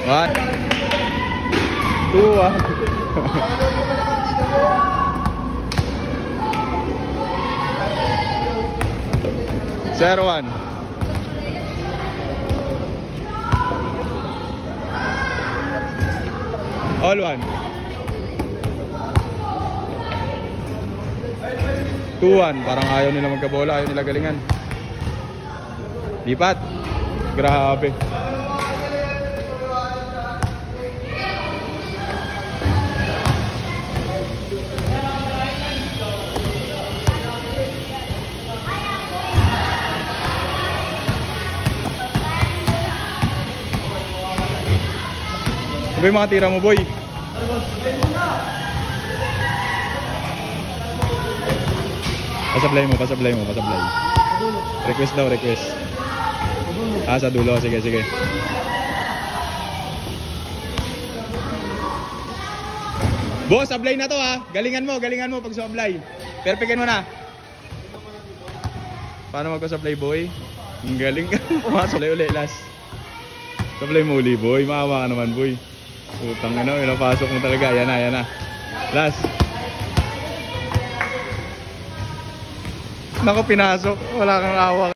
1, 2, 1. 0-1. All 1. 2-1. Parang ayaw nila magkabola, ayaw nila galingan. Lipat. Grabe. Ano ba yung mga tira mo, boy? Pasablay mo, pasablay mo, pasablay. Request daw, request. Sa dulo, sige, sige. Boss, sablay na to ha. Galingan mo pag sablay. Perfectin mo na. Paano magpasablay, boy? Ang galing ka. Pumasok ulit, last. Sablay mo uli, boy. Maawa ka naman, boy. Utang ano, pinapasok mo talaga. Yan na, yan na. Last. Naku, pinasok. Wala kang awa.